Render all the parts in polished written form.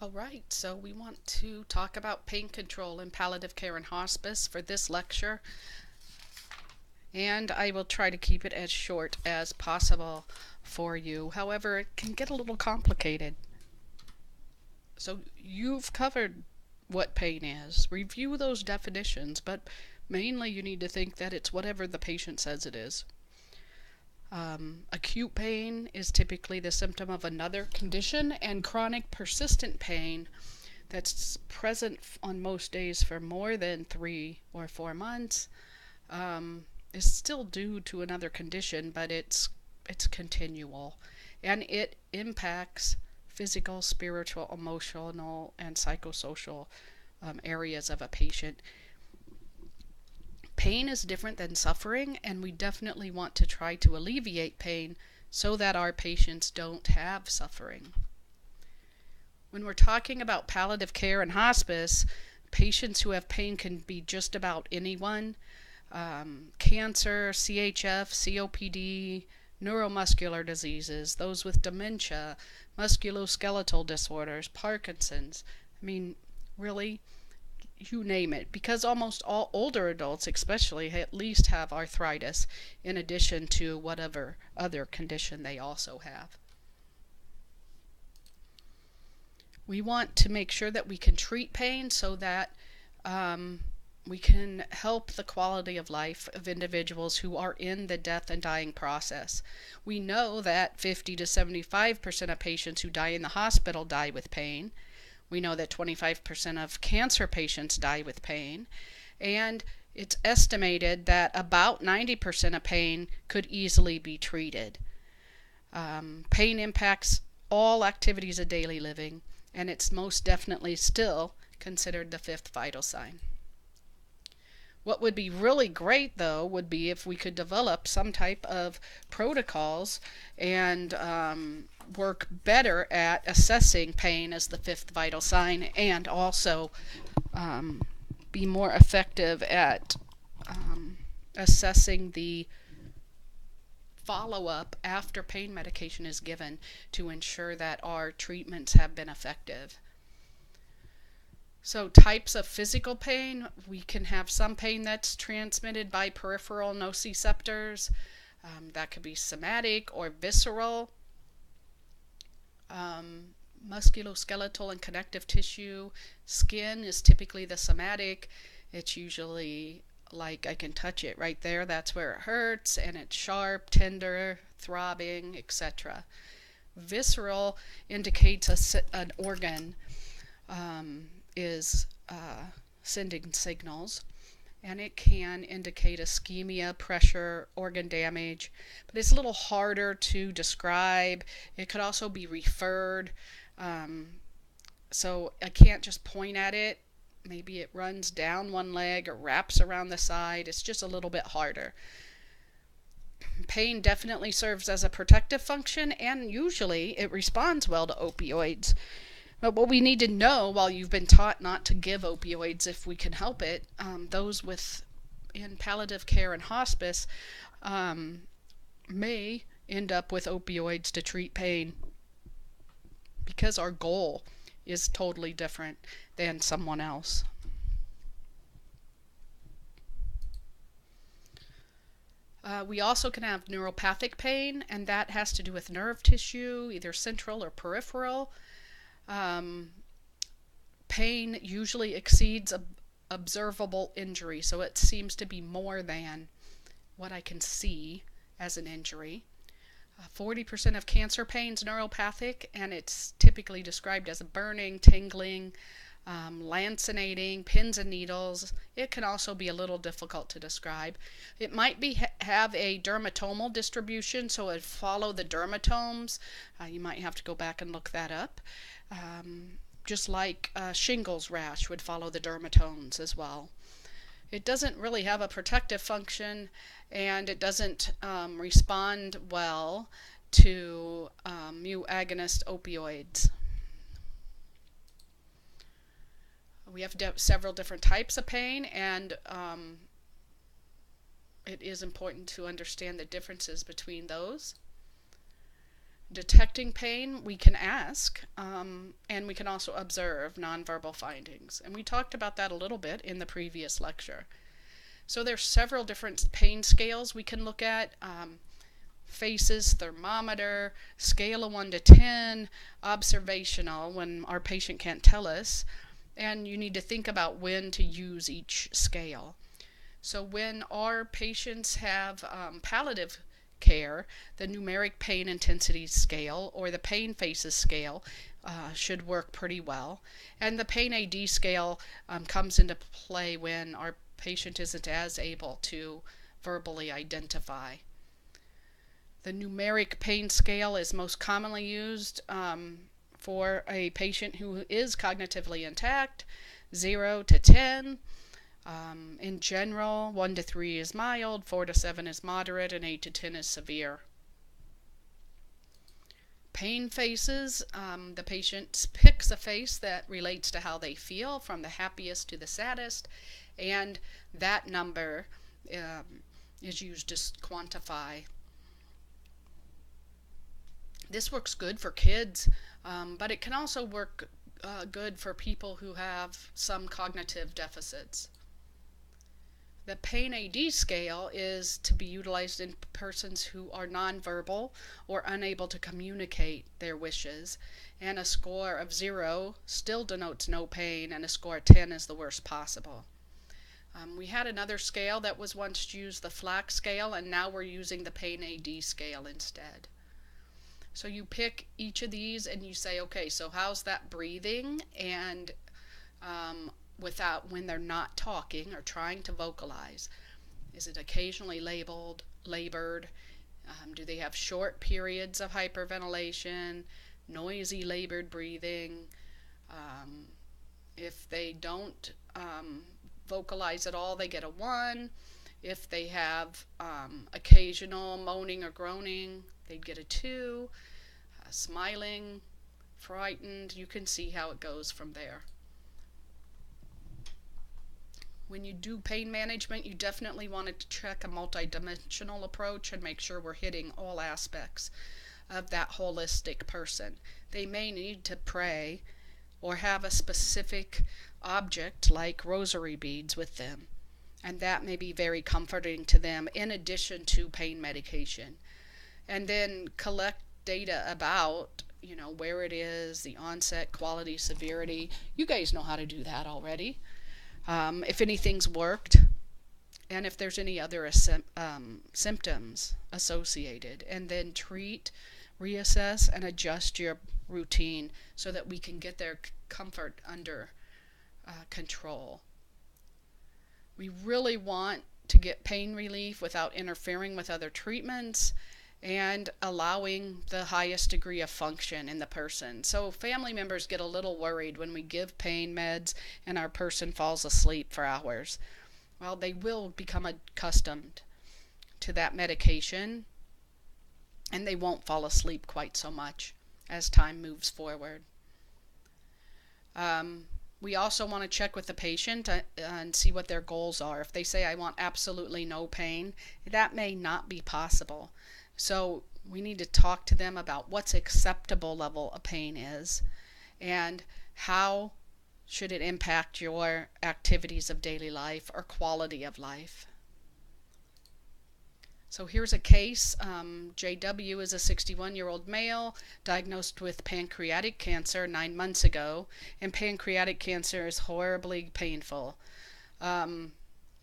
All right, so we want to talk about pain control in palliative care and hospice for this lecture, and I will try to keep it as short as possible for you. However, it can get a little complicated. So you've covered what pain is. Review those definitions, but mainly you need to think that it's whatever the patient says it is. Acute pain is typically the symptom of another condition, and chronic persistent pain that's present on most days for more than 3 or 4 months is still due to another condition, but it's continual, and it impacts physical, spiritual, emotional, and psychosocial areas of a patient. Pain is different than suffering, and we definitely want to try to alleviate pain so that our patients don't have suffering. When we're talking about palliative care and hospice, patients who have pain can be just about anyone. Cancer, CHF, COPD, neuromuscular diseases, those with dementia, musculoskeletal disorders, Parkinson's. I mean, really, you name it, because almost all older adults especially at least have arthritis in addition to whatever other condition they also have. We want to make sure that we can treat pain so that we can help the quality of life of individuals who are in the death and dying process. We know that 50 to 75% of patients who die in the hospital die with pain. We know that 25% of cancer patients die with pain. And it's estimated that about 90% of pain could easily be treated. Pain impacts all activities of daily living, and it's most definitely still considered the fifth vital sign. What would be really great, though, would be if we could develop some type of protocols and work better at assessing pain as the fifth vital sign, and also be more effective at assessing the follow-up after pain medication is given to ensure that our treatments have been effective. So types of physical pain, we can have some pain that's transmitted by peripheral nociceptors. That could be somatic or visceral. Musculoskeletal and connective tissue. Skin is typically the somatic. It's usually like I can touch it right there. That's where it hurts, and it's sharp, tender, throbbing, etc. Visceral indicates an organ is sending signals, and it can indicate ischemia, pressure, organ damage, but it's a little harder to describe. It could also be referred, so I can't just point at it. Maybe it runs down one leg or wraps around the side. It's just a little bit harder. Pain definitely serves as a protective function, and usually it responds well to opioids. But what we need to know, while you've been taught not to give opioids if we can help it, those in palliative care and hospice may end up with opioids to treat pain, because our goal is totally different than someone else. We also can have neuropathic pain, and that has to do with nerve tissue, either central or peripheral. Pain usually exceeds observable injury, so it seems to be more than what I can see as an injury. 40% of cancer pain is neuropathic, and it's typically described as burning, tingling, lancinating, pins and needles. It can also be a little difficult to describe. It might have a dermatomal distribution, so it follow the dermatomes. You might have to go back and look that up. Just like shingles rash would follow the dermatomes as well. It doesn't really have a protective function, and it doesn't respond well to mu agonist opioids. We have several different types of pain, and it is important to understand the differences between those. detecting pain, we can ask, and we can also observe nonverbal findings. And we talked about that a little bit in the previous lecture. So there's several different pain scales we can look at. Faces, thermometer, scale of 1 to 10, observational when our patient can't tell us. And you need to think about when to use each scale. So when our patients have palliative care, the numeric pain intensity scale or the pain faces scale should work pretty well. And the pain AD scale comes into play when our patient isn't as able to verbally identify. The numeric pain scale is most commonly used for a patient who is cognitively intact, 0 to 10. In general, 1 to 3 is mild, 4 to 7 is moderate, and 8 to 10 is severe. Pain faces, the patient picks a face that relates to how they feel, from the happiest to the saddest, and that number is used to quantify. This works good for kids, but it can also work good for people who have some cognitive deficits. The pain AD scale is to be utilized in persons who are nonverbal or unable to communicate their wishes, and a score of 0 still denotes no pain, and a score of 10 is the worst possible. We had another scale that was once used, the FLAC scale, and now we're using the pain AD scale instead. So you pick each of these and you say, okay, so how's that breathing? And without, when they're not talking or trying to vocalize, is it occasionally labored? Do they have short periods of hyperventilation, noisy labored breathing? If they don't vocalize at all, they get a 1. If they have occasional moaning or groaning, they'd get a 2. Smiling, frightened, you can see how it goes from there. When you do pain management, you definitely want to check a multidimensional approach and make sure we're hitting all aspects of that holistic person. They may need to pray or have a specific object like rosary beads with them, and that may be very comforting to them in addition to pain medication. And then collect data about, where it is, the onset, quality, severity. You guys know how to do that already. If anything's worked, and if there's any other symptoms associated, and then treat, reassess, and adjust your routine so that we can get their comfort under control. We really want to get pain relief without interfering with other treatments and allowing the highest degree of function in the person. So family members get a little worried when we give pain meds and our person falls asleep for hours. Well, they will become accustomed to that medication, and they won't fall asleep quite so much as time moves forward. We also want to check with the patient and see what their goals are. If they say, I want absolutely no pain, that may not be possible. So we need to talk to them about what's acceptable level of pain is and how should it impact your activities of daily life or quality of life. So here's a case. JW is a 61-year-old male diagnosed with pancreatic cancer 9 months ago, and pancreatic cancer is horribly painful.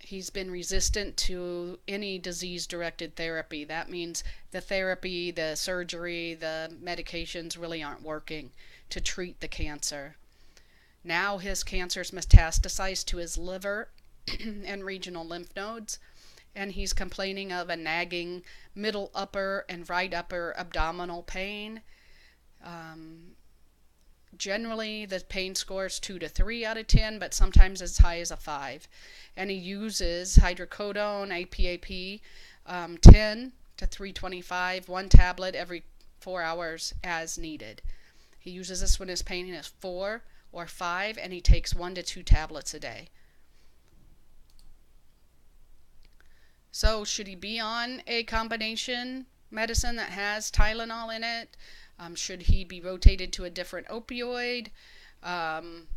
He's been resistant to any disease-directed therapy. That means the therapy, the surgery, the medications really aren't working to treat the cancer. Now his cancer's metastasized to his liver and regional lymph nodes, and he's complaining of a nagging middle upper and right upper abdominal pain. Generally, the pain score is 2 to 3 out of 10, but sometimes as high as a 5. And he uses hydrocodone, APAP, 10 to 325, 1 tablet every 4 hours as needed. He uses this when his pain is 4 or 5, and he takes 1 to 2 tablets a day. So should he be on a combination medicine that has Tylenol in it? Should he be rotated to a different opioid? Um,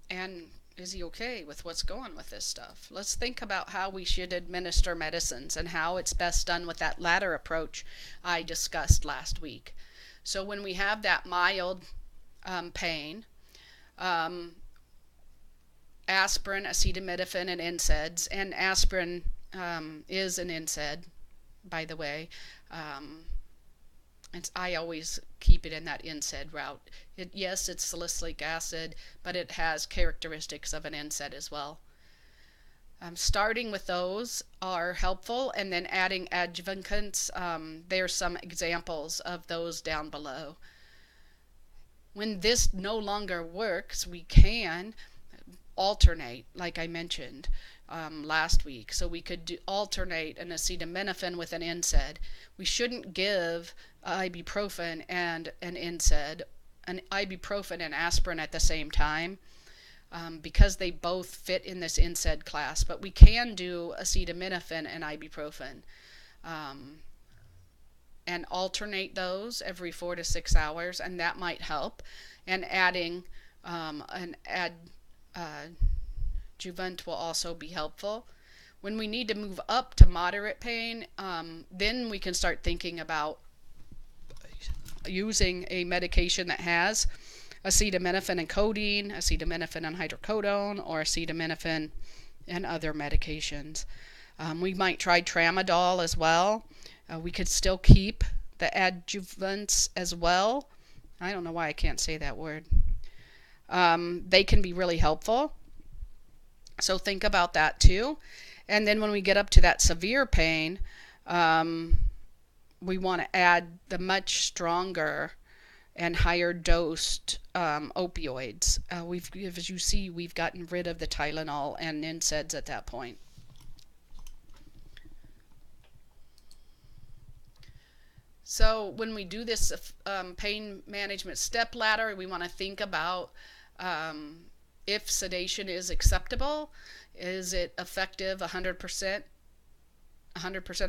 and is he okay with what's going with this stuff? Let's think about how we should administer medicines and how it's best done with that latter approach I discussed last week. So when we have that mild pain, um, aspirin, acetaminophen, and NSAIDs, and aspirin is an NSAID, by the way. Um, I always keep it in that NSAID route. Yes, it's salicylic acid, but it has characteristics of an NSAID as well. Starting with those are helpful, and then adding adjuvants. There's some examples of those down below. When this no longer works, we can alternate, like I mentioned last week. So we could alternate an acetaminophen with an NSAID. We shouldn't give ibuprofen and an NSAID, an ibuprofen and aspirin at the same time, because they both fit in this NSAID class. But we can do acetaminophen and ibuprofen, and alternate those every 4 to 6 hours, and that might help. And adding an adjuvant will also be helpful. When we need to move up to moderate pain, then we can start thinking about using a medication that has acetaminophen and codeine, acetaminophen and hydrocodone, or acetaminophen and other medications. We might try tramadol as well. We could still keep the adjuvants as well. I don't know why I can't say that word. They can be really helpful. So think about that too. And then when we get up to that severe pain, we want to add the much stronger and higher dosed opioids. As you see, we've gotten rid of the Tylenol and NSAIDs at that point. So when we do this pain management step ladder, we want to think about if sedation is acceptable. Is it effective 100%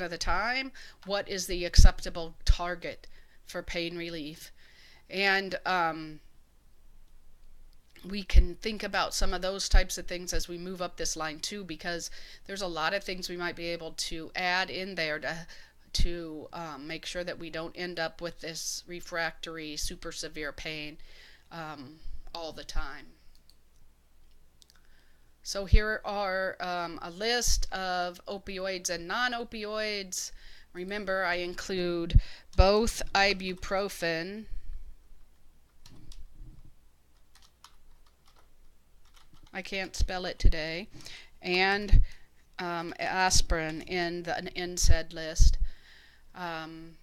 of the time? What is the acceptable target for pain relief? And we can think about some of those types of things as we move up this line too, because there's a lot of things we might be able to add in there to make sure that we don't end up with this refractory, super severe pain all the time. So here are a list of opioids and non-opioids. Remember, I include both ibuprofen I can't spell it today, and aspirin in the NSAID list. And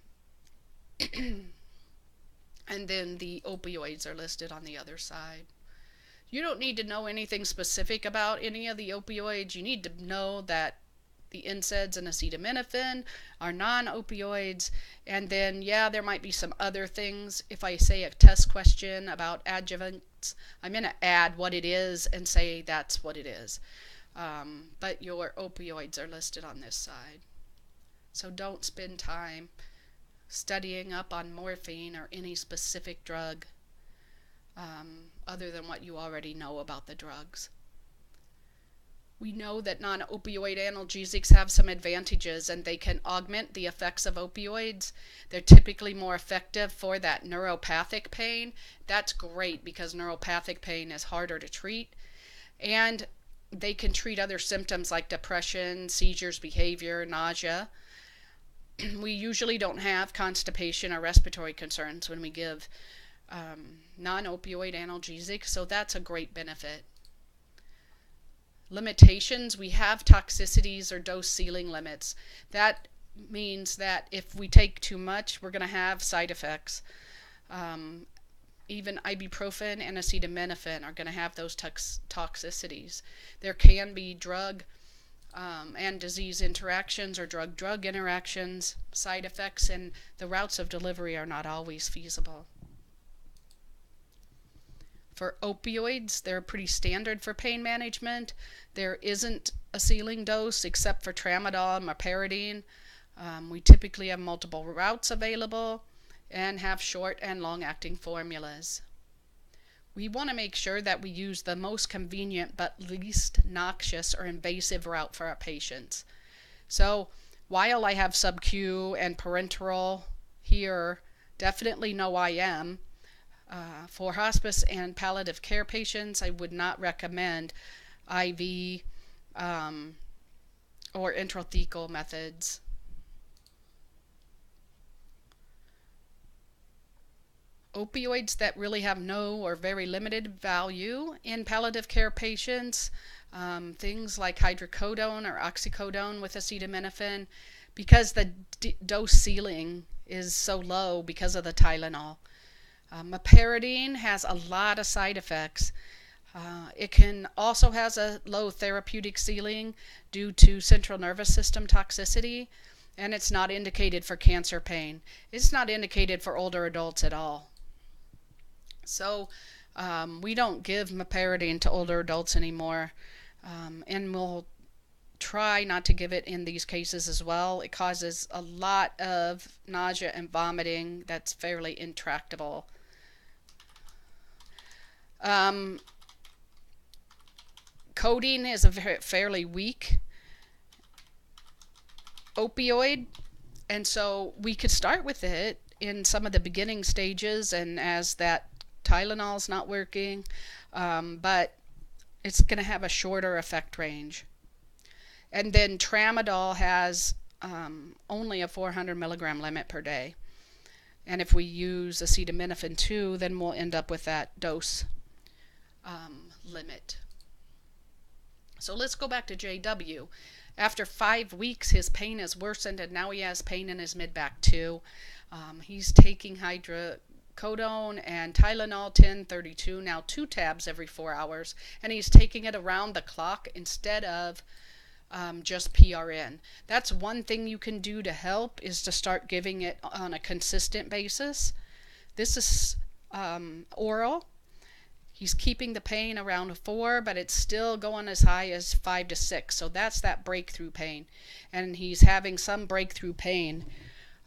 then the opioids are listed on the other side. You don't need to know anything specific about any of the opioids. You need to know that the NSAIDs and acetaminophen are non-opioids. And then, yeah, there might be some other things. If I say a test question about adjuvants, I'm going to add what it is and say that's what it is. But your opioids are listed on this side. So don't spend time studying up on morphine or any specific drug other than what you already know about the drugs. We know that non-opioid analgesics have some advantages, and they can augment the effects of opioids. They're typically more effective for that neuropathic pain. That's great because neuropathic pain is harder to treat. And they can treat other symptoms like depression, seizures, behavior, nausea. We usually don't have constipation or respiratory concerns when we give non-opioid analgesics, so that's a great benefit. Limitations, we have toxicities or dose ceiling limits. That means that if we take too much, we're going to have side effects. Even ibuprofen and acetaminophen are going to have those toxicities. There can be drug and disease interactions or drug-drug interactions, side effects, and the routes of delivery are not always feasible. For opioids, they're pretty standard for pain management. There isn't a ceiling dose except for tramadol and meperidine. We typically have multiple routes available and have short and long-acting formulas. We want to make sure that we use the most convenient but least noxious or invasive route for our patients. So while I have sub-Q and parenteral here, definitely no IM, for hospice and palliative care patients, I would not recommend IV or intrathecal methods. Opioids that really have no or very limited value in palliative care patients, things like hydrocodone or oxycodone with acetaminophen, because the dose ceiling is so low because of the Tylenol. Meperidine has a lot of side effects. It can also has a low therapeutic ceiling due to central nervous system toxicity, and it's not indicated for cancer pain. It's not indicated for older adults at all. So we don't give meperidine to older adults anymore, and we'll try not to give it in these cases as well. It causes a lot of nausea and vomiting that's fairly intractable. Codeine is a fairly weak opioid, and so we could start with it in some of the beginning stages, and as that Tylenol's not working, but it's going to have a shorter effect range. And then tramadol has only a 400 milligram limit per day. And if we use acetaminophen too, then we'll end up with that dose limit. So let's go back to JW. After 5 weeks, his pain has worsened, and now he has pain in his mid-back too. He's taking hydrocodone and Tylenol 1032, now 2 tabs every 4 hours, and he's taking it around the clock instead of just PRN. That's one thing you can do to help, is to start giving it on a consistent basis. This is oral. He's keeping the pain around 4, but it's still going as high as 5 to 6. So that's that breakthrough pain. And he's having some breakthrough pain.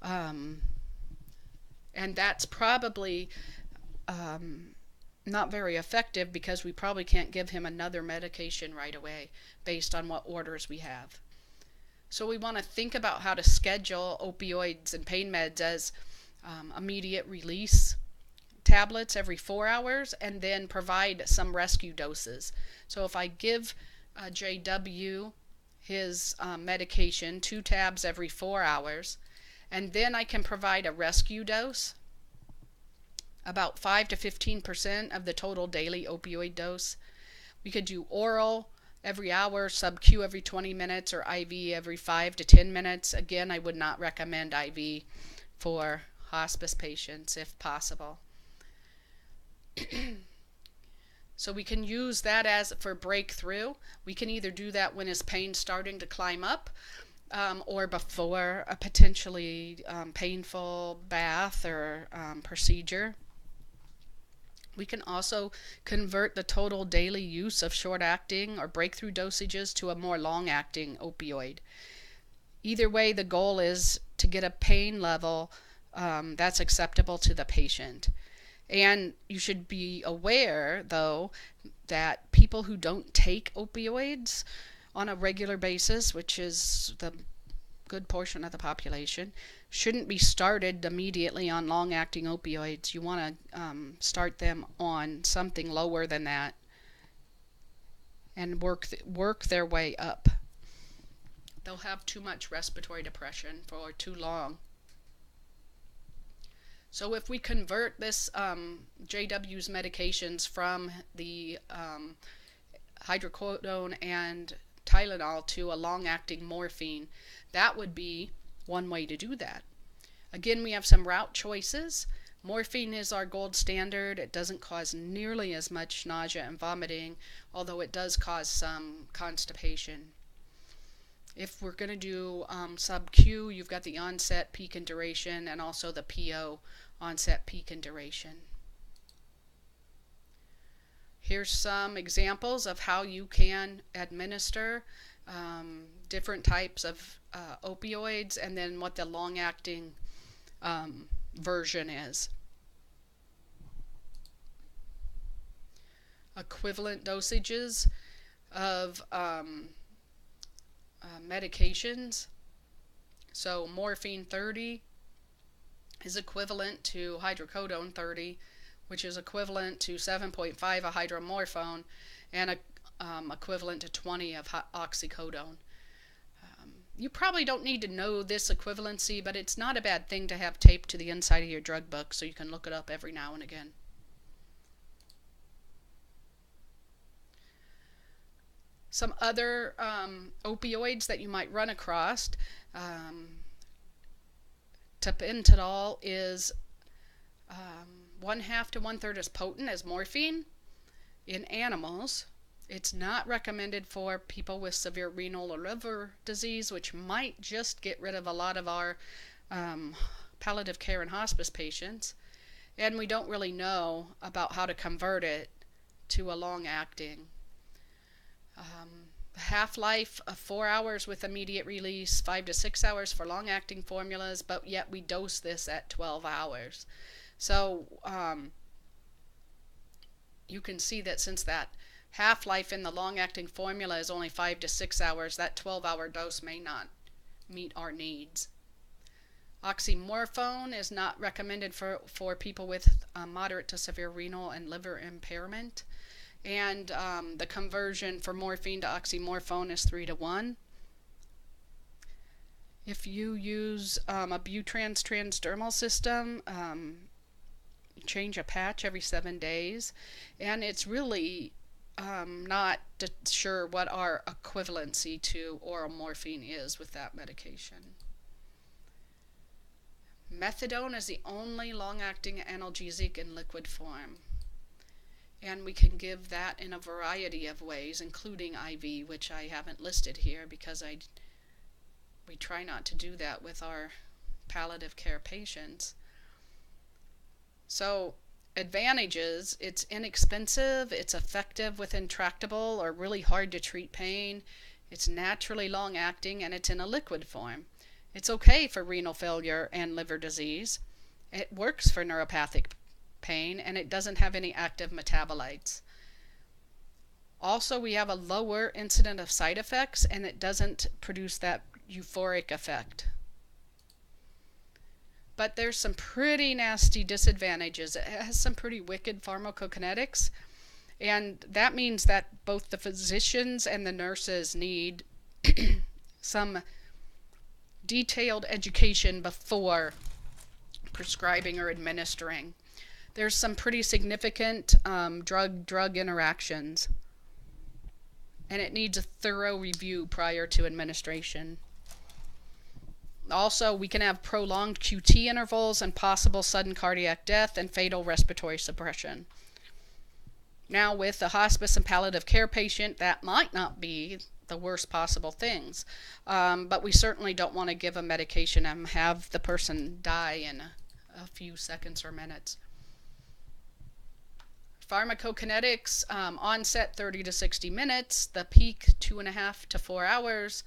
And that's probably not very effective, because we probably can't give him another medication right away based on what orders we have. So we want to think about how to schedule opioids and pain meds as immediate release tablets every 4 hours, and then provide some rescue doses. So if I give JW his medication, 2 tabs every 4 hours, and then I can provide a rescue dose, about 5 to 15% of the total daily opioid dose. We could do oral every hour, sub-Q every 20 minutes, or IV every 5 to 10 minutes. Again, I would not recommend IV for hospice patients if possible. So we can use that as for breakthrough. We can either do that when his pain's starting to climb up, or before a potentially painful bath or procedure. We can also convert the total daily use of short-acting or breakthrough dosages to a more long-acting opioid. Either way, the goal is to get a pain level that's acceptable to the patient. And you should be aware, though, that people who don't take opioids on a regular basis, which is the good portion of the population, shouldn't be started immediately on long-acting opioids. You want to start them on something lower than that and work their way up. They'll have too much respiratory depression for too long. So if we convert this JW's medications from the hydrocodone and Tylenol to a long-acting morphine, that would be one way to do that. Again, we have some route choices. Morphine is our gold standard. It doesn't cause nearly as much nausea and vomiting, although it does cause some constipation. If we're going to do sub-Q, you've got the onset, peak, and duration, and also the PO, onset, peak, and duration. Here's some examples of how you can administer different types of opioids, and then what the long-acting version is. Equivalent dosages of medications. So morphine 30 is equivalent to hydrocodone 30, which is equivalent to 7.5 of hydromorphone, and equivalent to 20 of oxycodone. You probably don't need to know this equivalency, but it's not a bad thing to have taped to the inside of your drug book so you can look it up every now and again. Some other opioids that you might run across. Tapentadol is 1/2 to 1/3 as potent as morphine in animals. It's not recommended for people with severe renal or liver disease, which might just get rid of a lot of our palliative care and hospice patients. And we don't really know about how to convert it to a long-acting. Half-life of 4 hours with immediate release, 5 to 6 hours for long-acting formulas, but yet we dose this at 12 hours. So you can see that since that half-life in the long-acting formula is only 5 to 6 hours, that 12-hour dose may not meet our needs. Oxymorphone is not recommended for people with moderate to severe renal and liver impairment. And the conversion for morphine to oxymorphone is 3 to 1. If you use a Butrans transdermal system, change a patch every 7 days. And it's really not sure what our equivalency to oral morphine is with that medication. Methadone is the only long-acting analgesic in liquid form. And we can give that in a variety of ways, including IV, which I haven't listed here because we try not to do that with our palliative care patients. So, advantages: it's inexpensive, it's effective with intractable or really hard to treat pain, it's naturally long-acting, and it's in a liquid form. It's okay for renal failure and liver disease. It works for neuropathic pain, and it doesn't have any active metabolites. Also, we have a lower incident of side effects, and it doesn't produce that euphoric effect. But there's some pretty nasty disadvantages. It has some pretty wicked pharmacokinetics, and that means that both the physicians and the nurses need some detailed education before prescribing or administering. There's some pretty significant drug-drug interactions, and it needs a thorough review prior to administration. Also, we can have prolonged QT intervals and possible sudden cardiac death and fatal respiratory suppression. Now, with a hospice and palliative care patient, that might not be the worst possible things, but we certainly don't want to give a medication and have the person die in a few seconds or minutes. Pharmacokinetics, onset 30 to 60 minutes, the peak 2.5 to 4 hours,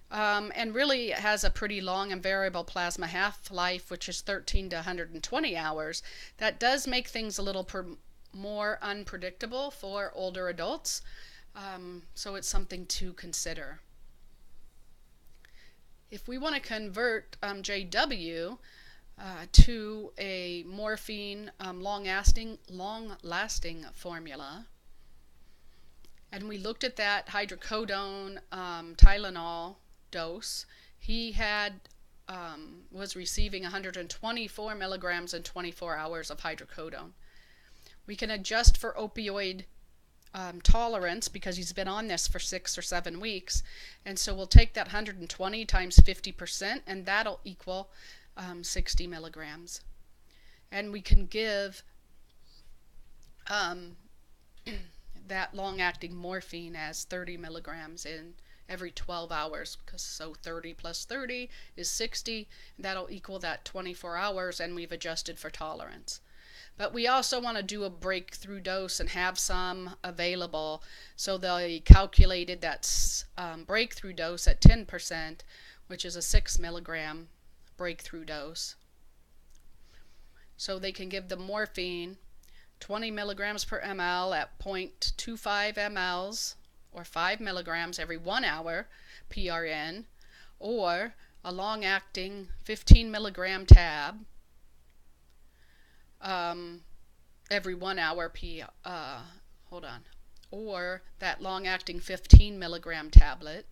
and really has a pretty long and variable plasma half-life, which is 13 to 120 hours. That does make things a little more unpredictable for older adults, so it's something to consider. If we want to convert JW to a morphine long-lasting formula, and we looked at that hydrocodone Tylenol dose, he was receiving 124 milligrams in 24 hours of hydrocodone. We can adjust for opioid tolerance because he's been on this for 6 or 7 weeks, and so we'll take that 120 times 50%, and that'll equal 60 milligrams. And we can give that long-acting morphine as 30 milligrams in every 12 hours, because so 30 plus 30 is 60, that'll equal that 24 hours, and we've adjusted for tolerance. But we also want to do a breakthrough dose and have some available. So they calculated that breakthrough dose at 10%, which is a 6 milligram breakthrough dose. So they can give the morphine 20 milligrams per ml at 0.25 mLs or 5 milligrams every 1 hour PRN, or a long-acting 15 milligram tab every 1 hour or that long-acting 15 milligram tablet,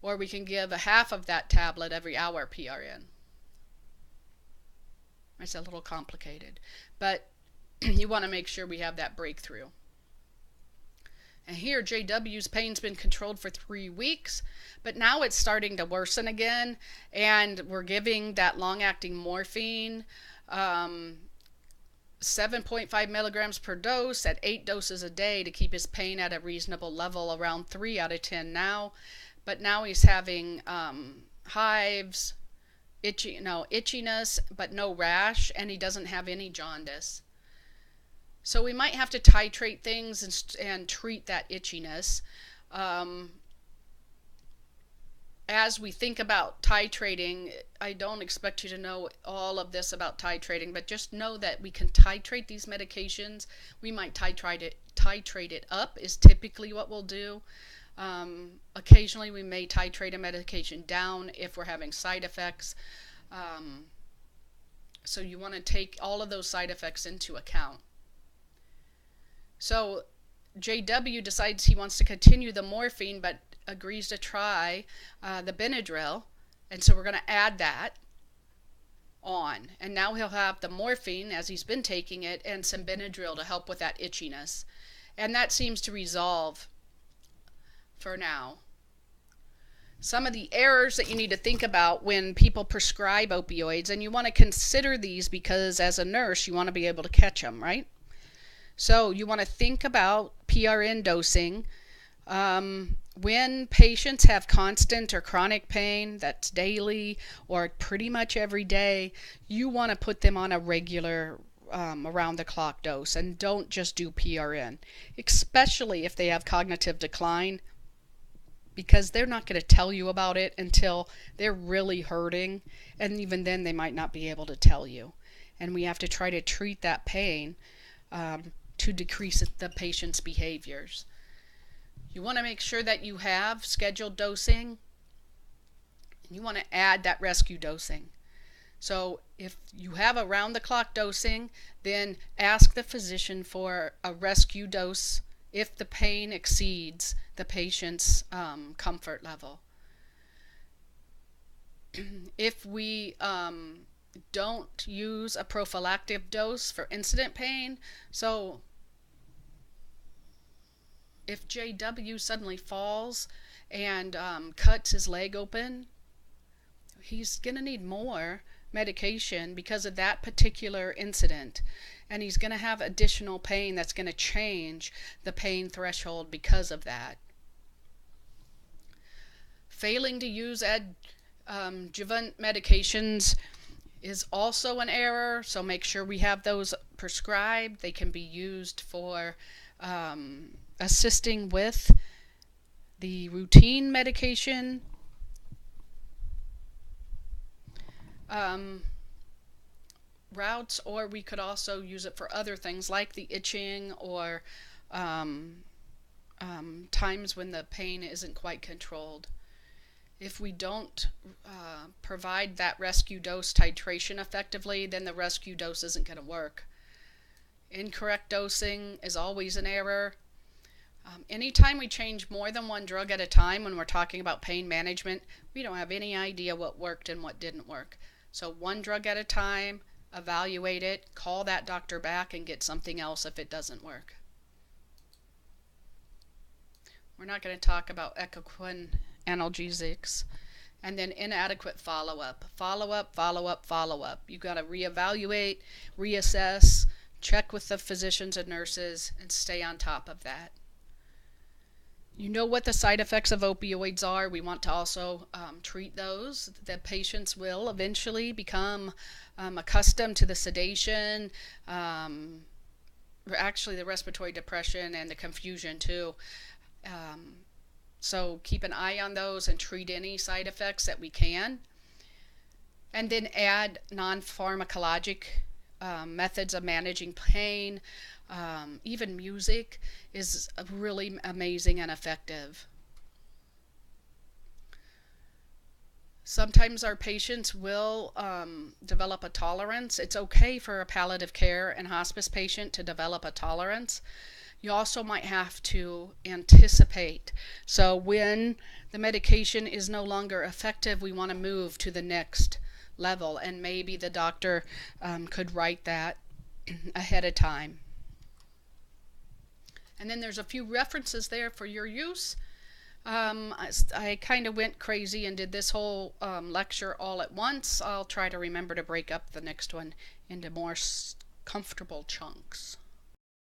or we can give a half of that tablet every hour PRN. It's a little complicated, but you want to make sure we have that breakthrough. And here JW's pain's been controlled for 3 weeks, but now it's starting to worsen again, and we're giving that long-acting morphine 7.5 milligrams per dose at 8 doses a day to keep his pain at a reasonable level, around 3 out of 10 now. But now he's having hives, itchiness, but no rash, and he doesn't have any jaundice. So we might have to titrate things and treat that itchiness. As we think about titrating, I don't expect you to know all of this about titrating, but just know that we can titrate these medications. We might titrate it up is typically what we'll do. Occasionally we may titrate a medication down if we're having side effects. So you want to take all of those side effects into account. So JW decides he wants to continue the morphine, but agrees to try the Benadryl, and so we're going to add that on. And now he'll have the morphine as he's been taking it and some Benadryl to help with that itchiness. And that seems to resolve for now. Some of the errors that you need to think about when people prescribe opioids, and you want to consider these because as a nurse you want to be able to catch them, right? So you want to think about PRN dosing. When patients have constant or chronic pain that's daily or pretty much every day, you want to put them on a regular around-the-clock dose, and don't just do PRN, especially if they have cognitive decline, because they're not going to tell you about it until they're really hurting, and even then they might not be able to tell you. And we have to try to treat that pain to decrease the patient's behaviors. You want to make sure that you have scheduled dosing, and you want to add that rescue dosing. So if you have around-the-clock dosing, then ask the physician for a rescue dose if the pain exceeds the patient's comfort level. If we don't use a prophylactic dose for incident pain, so if JW suddenly falls and cuts his leg open, he's going to need more medication because of that particular incident. And he's going to have additional pain that's going to change the pain threshold because of that. Failing to use adjuvant medications is also an error, so make sure we have those prescribed. They can be used for assisting with the routine medication. Routes, or we could also use it for other things like the itching or times when the pain isn't quite controlled. If we don't provide that rescue dose titration effectively, then the rescue dose isn't going to work. Incorrect dosing is always an error. Anytime we change more than one drug at a time when we're talking about pain management, we don't have any idea what worked and what didn't work. So one drug at a time, evaluate it, call that doctor back, and get something else if it doesn't work. We're not going to talk about equine analgesics. And then inadequate follow-up. Follow-up, follow-up, follow-up. You've got to reevaluate, reassess, check with the physicians and nurses, and stay on top of that. You know what the side effects of opioids are. We want to also treat those. The patients will eventually become accustomed to the sedation, actually the respiratory depression and the confusion too. Um, so keep an eye on those and treat any side effects that we can. And then add non-pharmacologic methods of managing pain. Even music is really amazing and effective. Sometimes our patients will develop a tolerance. It's okay for a palliative care and hospice patient to develop a tolerance. You also might have to anticipate. So when the medication is no longer effective, we want to move to the next level, and maybe the doctor could write that ahead of time. And then there's a few references there for your use. I kind of went crazy and did this whole lecture all at once. I'll try to remember to break up the next one into more comfortable chunks.